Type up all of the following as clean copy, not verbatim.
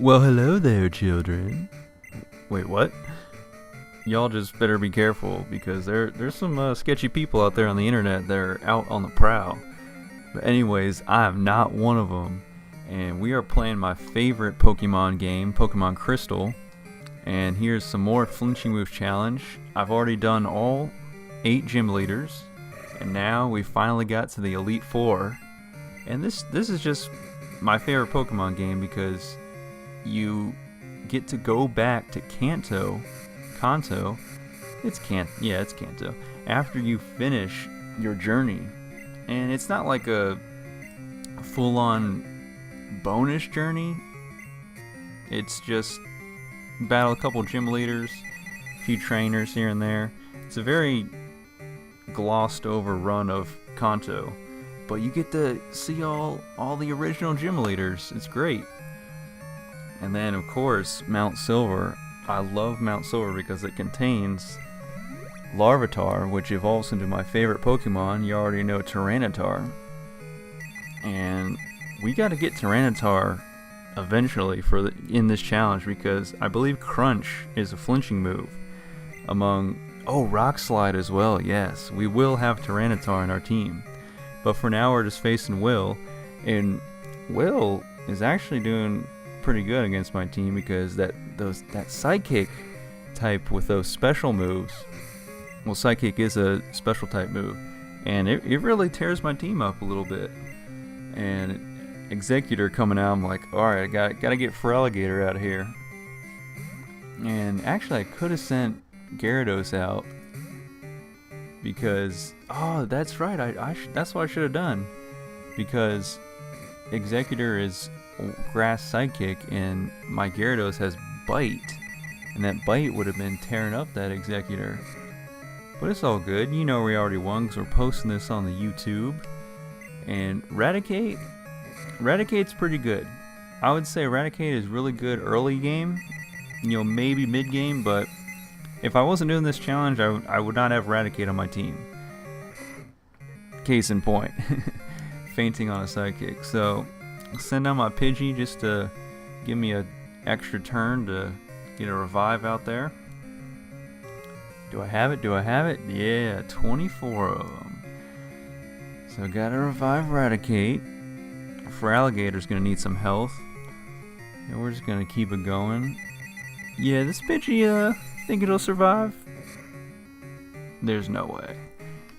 Well, hello there, children. Wait, what? Y'all just better be careful because there's some sketchy people out there on the internet that are out on the prowl. But anyways, I am not one of them, and we are playing my favorite Pokemon game, Pokemon Crystal. And here's some more Flinching Moves challenge. I've already done all 8 gym leaders, and now we finally got to the Elite Four. And this is just my favorite Pokemon game because you get to go back to Kanto, it's Kanto, after you finish your journey. And it's not like a full-on bonus journey. It's just battle a couple gym leaders, a few trainers here and there. It's a very glossed over run of Kanto, but you get to see all the original gym leaders. It's great. And then of course Mount Silver. I love Mount Silver because it contains Larvitar, which evolves into my favorite Pokemon. You already know Tyranitar. And we got to get Tyranitar eventually in this challenge because I believe Crunch is a flinching move. Rock Slide as well. Yes, we will have Tyranitar in our team. But for now we're just facing Will, and Will is actually doing pretty good against my team because that Psychic type with those special moves. Well, Psychic is a special type move, and it really tears my team up a little bit. And Executor coming out, I'm like, alright, I gotta get Feraligatr out of here. And actually I could have sent Gyarados out because, that's right, that's what I should have done, because Executor is Grass Psychic and my Gyarados has Bite, and that Bite would have been tearing up that Executor. But it's all good. You know we already won because we're posting this on the YouTube. And Raticate's pretty good. I would say Raticate is really good early game, maybe mid game, but if I wasn't doing this challenge, I would not have Raticate on my team. Case in point. Fainting on a Psychic. So send out my Pidgey just to give me an extra turn to get a revive out there. Do I have it? Yeah, 24 of them. So gotta revive Raticate. Feraligator's gonna need some health. And we're just gonna keep it going. Yeah, this Pidgey, think it'll survive? There's no way.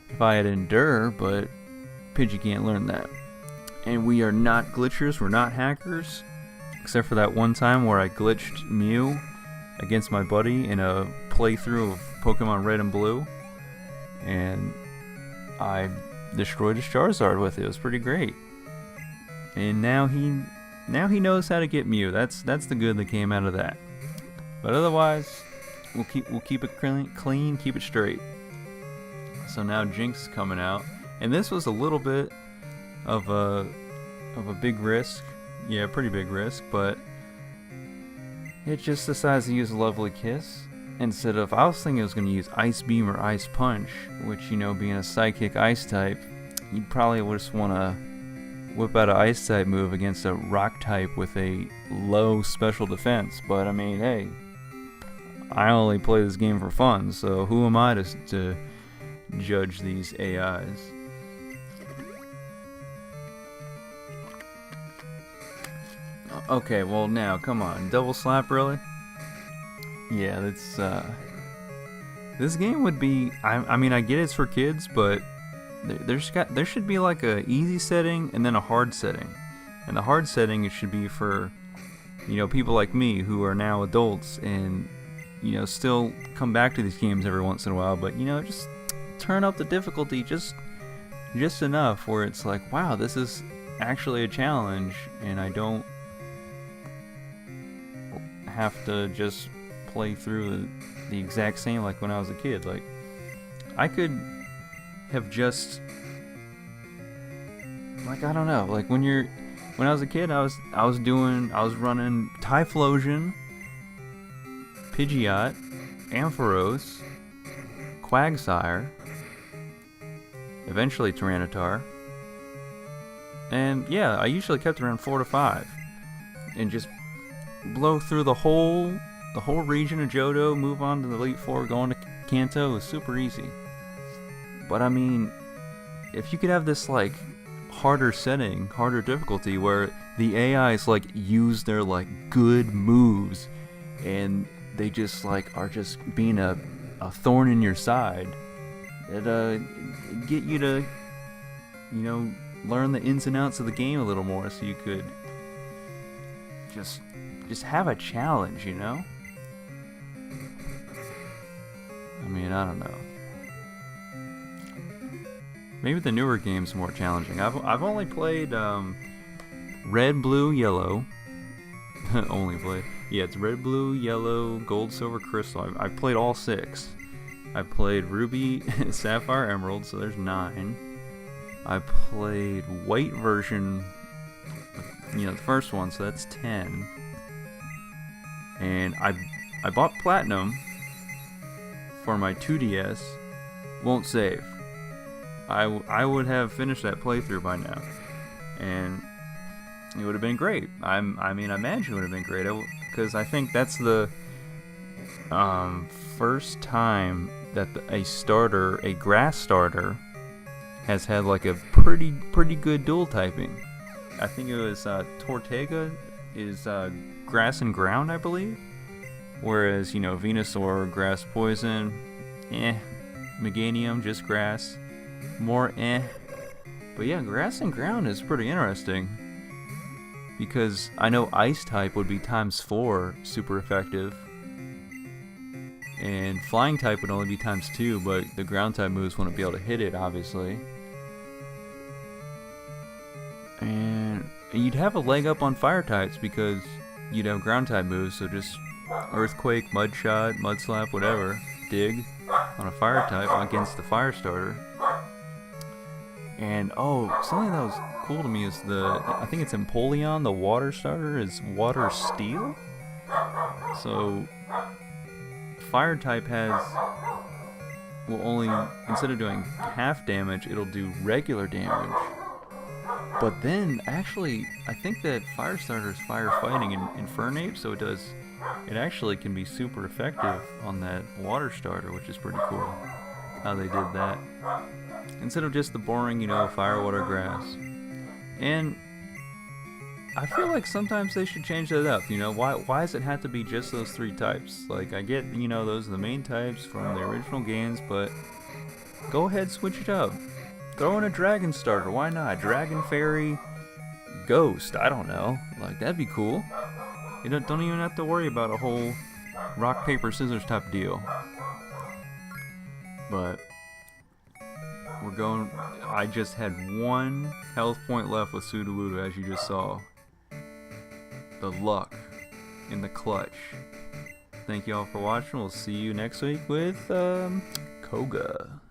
If I had Endure, but Pidgey can't learn that. And we are not glitchers, we're not hackers, except for that one time where I glitched Mew against my buddy in a playthrough of Pokemon Red and Blue, and I destroyed his Charizard with it. It was pretty great. And now he knows how to get Mew. That's the good that came out of that. But otherwise, we'll keep it clean, keep it straight. So now Jinx is coming out, and this was a little bit of a big risk. Yeah, pretty big risk, but it just decides to use a Lovely Kiss instead of, I was thinking it was going to use Ice Beam or Ice Punch, which, being a Psychic Ice type, you'd probably just want to whip out an Ice type move against a Rock type with a low special defense. But I mean, hey, I only play this game for fun, so who am I to judge these AIs? Okay, well now, come on, double slap, really? Yeah, that's, this game would be, I mean, I get it's for kids, but there should be like a easy setting and then a hard setting. And the hard setting, it should be for, people like me who are now adults and, still come back to these games every once in a while, but, just turn up the difficulty just enough where it's like, wow, this is actually a challenge, and I don't have to just play through the exact same like when I was a kid. Like, I could have just, like, I don't know, like when I was a kid, I was running Typhlosion, Pidgeot, Ampharos, Quagsire, eventually Tyranitar, and yeah, I usually kept around 4 to 5 and just blow through the whole region of Johto, move on to the Elite Four, going to Kanto is super easy. But I mean, if you could have this like harder setting, harder difficulty, where the AIs like use their like good moves, and they just like are just being a thorn in your side, it get you to, you know, learn the ins and outs of the game a little more, so you could just have a challenge, you know? I mean, I don't know. Maybe the newer game's more challenging. I've only played Red, Blue, Yellow. Only played. Yeah, it's Red, Blue, Yellow, Gold, Silver, Crystal. I've played all 6. I played Ruby, Sapphire, Emerald, so there's 9. I played White version, you know, the first one, so that's 10. And I bought Platinum for my 2DS. Won't save. I would have finished that playthrough by now, and it would have been great. I mean, I imagine it would have been great, because I think that's the first time that a grass starter, has had like a pretty good dual typing. I think it was Tortega is grass and ground, I believe, whereas, you know, Venusaur, grass poison, Meganium, just grass. More But yeah, grass and ground is pretty interesting, because I know ice type would be ×4 super effective, and flying type would only be ×2, but the ground type moves wouldn't be able to hit it, obviously. And you'd have a leg up on fire types, because you'd have ground type moves, so just Earthquake, Mud Shot, Mud Slap, whatever, Dig on a fire type against the fire starter. And something that was cool to me is I think it's Empoleon, the water starter, is Water Steel. So fire type will only, instead of doing half damage, it'll do regular damage. But then, actually, I think that fire starter is fire fighting and Infernape, so it actually can be super effective on that water starter, which is pretty cool how they did that, instead of just the boring, you know, fire, water, grass. And I feel like sometimes they should change that up, you know. Why does it have to be just those 3 types? Like, I get, you know, those are the main types from the original games, but go ahead, switch it up. Throw in a dragon starter, why not? Dragon, fairy, ghost, I don't know. Like, that'd be cool. You don't even have to worry about a whole rock, paper, scissors type deal. But I just had 1 health point left with Sudowoodo, as you just saw. The luck in the clutch. Thank you all for watching. We'll see you next week with Koga.